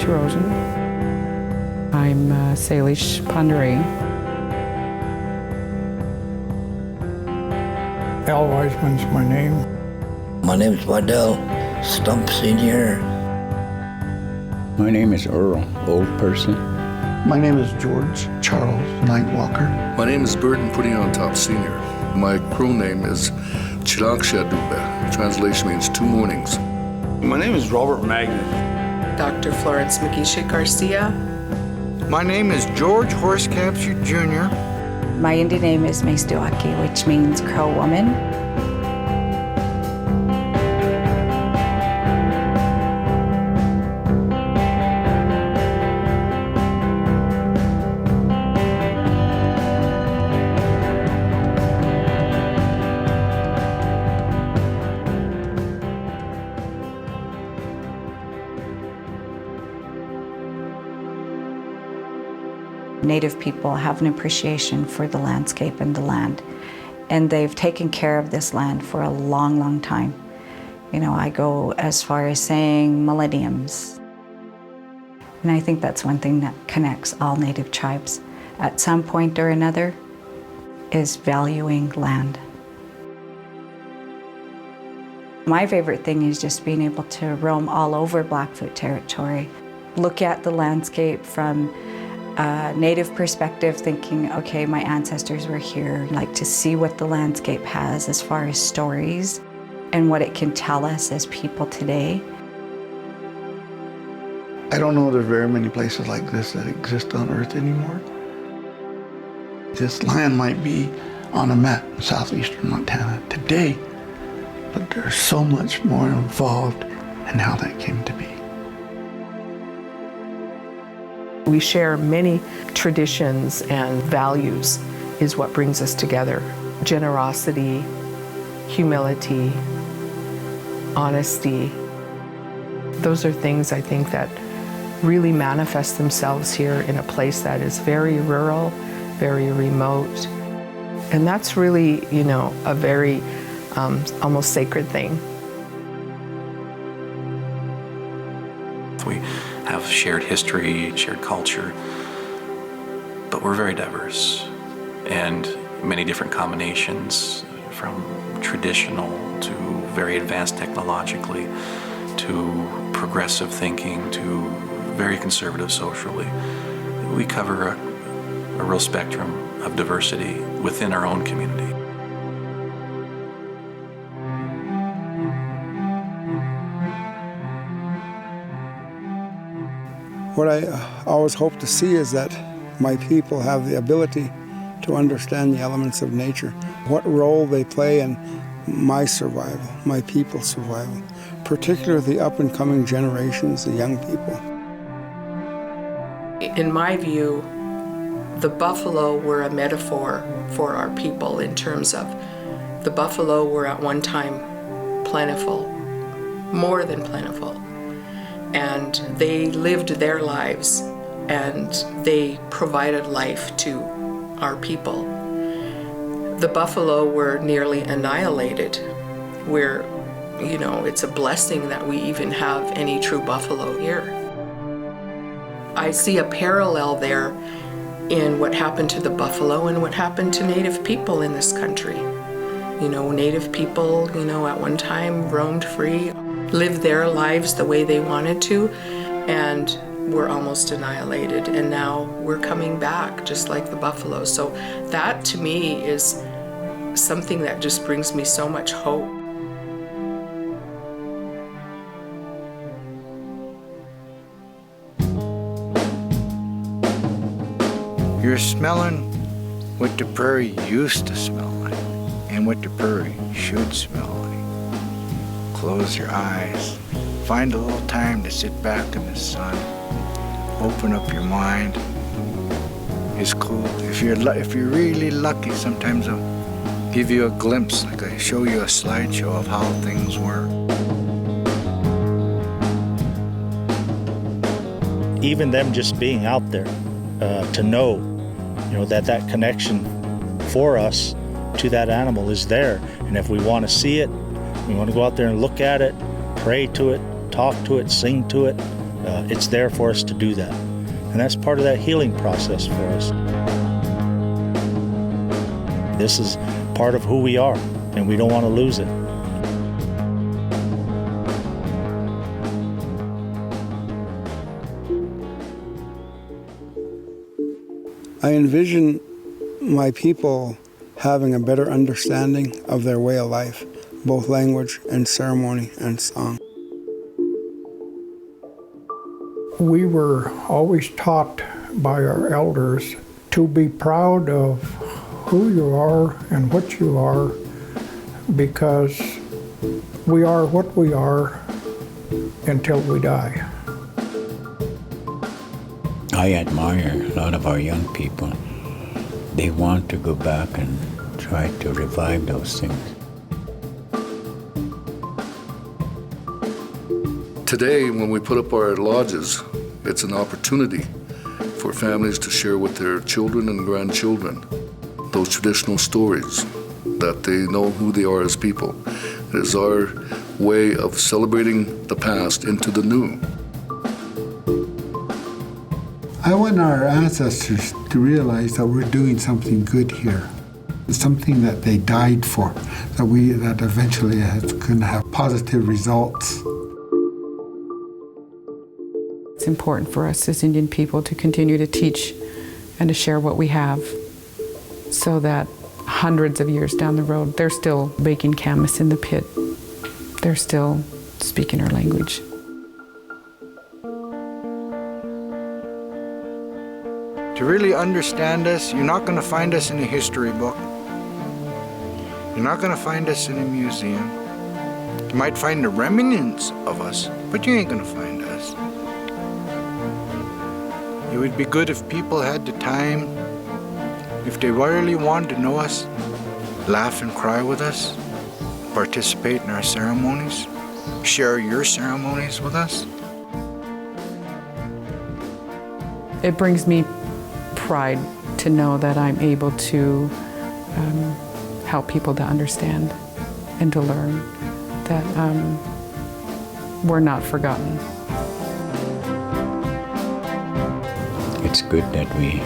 Rosen. I'm Salish Pandare. Al Weisman's my name. My name is Waddell Stump Sr. My name is Earl, old person. My name is George Charles Nightwalker. My name is Burton Putting on Top Sr. My crew name is Chilaksha. Translation means 2 mornings. My name is Robert Magnet. Dr. Florence McGeesha Garcia. My name is George Horace Capsule Jr. My Indian name is Maistuaki, which means Crow Woman. Native people have an appreciation for the landscape and the land, and they've taken care of this land for a long, long time. You know, I go as far as saying millenniums. And I think that's one thing that connects all Native tribes at some point or another is valuing land. My favorite thing is just being able to roam all over Blackfoot territory, look at the landscape from a Native perspective, thinking, okay, my ancestors were here, like to see what the landscape has as far as stories and what it can tell us as people today. I don't know there's very many places like this that exist on Earth anymore. This land might be on a map in southeastern Montana today, but there's so much more involved in how that came to be. We share many traditions and values is what brings us together. Generosity, humility, honesty. Those are things I think that really manifest themselves here in a place that is very rural, very remote. And that's really, you know, a very almost sacred thing. We have shared history, shared culture, but we're very diverse and many different combinations, from traditional to very advanced technologically to progressive thinking to very conservative socially. We cover a real spectrum of diversity within our own community. What I always hope to see is that my people have the ability to understand the elements of nature, what role they play in my survival, my people's survival, particularly the up-and-coming generations, the young people. In my view, the buffalo were a metaphor for our people in terms of the buffalo were at one time plentiful, more than plentiful. And they lived their lives and they provided life to our people. The buffalo were nearly annihilated. We're, you know, it's a blessing that we even have any true buffalo here. I see a parallel there in what happened to the buffalo and what happened to Native people in this country. You know, Native people, you know, at one time roamed free, lived their lives the way they wanted to, and were almost annihilated. And now we're coming back just like the buffalo. So that to me is something that just brings me so much hope. You're smelling what the prairie used to smell like and what the prairie should smell like. Close your eyes. Find a little time to sit back in the sun. Open up your mind. It's cool. If you're really lucky, sometimes I'll give you a glimpse, like I show you a slideshow of how things were. Even them just being out there, to know, you know, that connection for us to that animal is there. And if we want to see it, we want to go out there and look at it, pray to it, talk to it, sing to it, it's there for us to do that. And that's part of that healing process for us. This is part of who we are, and we don't want to lose it. I envision my people having a better understanding of their way of life, both language and ceremony and song. We were always taught by our elders to be proud of who you are and what you are, because we are what we are until we die. I admire a lot of our young people. They want to go back and try to revive those things. Today, when we put up our lodges, it's an opportunity for families to share with their children and grandchildren those traditional stories, that they know who they are as people. It is our way of celebrating the past into the new. I want our ancestors to realize that we're doing something good here. It's something that they died for, that eventually is going to have positive results. It's important for us as Indian people to continue to teach and to share what we have, so that hundreds of years down the road, they're still baking camas in the pit. They're still speaking our language. To really understand us, you're not going to find us in a history book. You're not going to find us in a museum. You might find the remnants of us, but you ain't going to find us. It would be good if people had the time, if they really wanted to know us, laugh and cry with us, participate in our ceremonies, share your ceremonies with us. It brings me pride to know that I'm able to help people to understand and to learn that we're not forgotten. It's good that we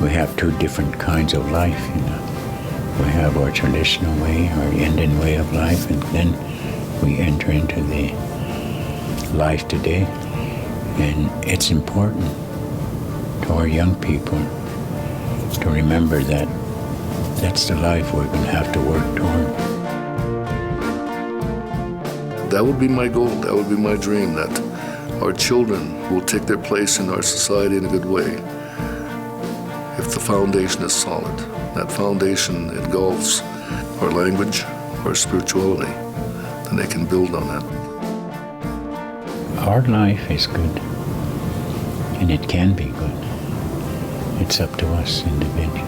have two different kinds of life, you know. We have our traditional way, our Indian way of life, and then we enter into the life today. And it's important to our young people to remember that that's the life we're going to have to work toward. That would be my goal, that would be my dream, that our children will take their place in our society in a good way. If the foundation is solid, that foundation engulfs our language, our spirituality, then they can build on that. Our life is good, and it can be good. It's up to us individually.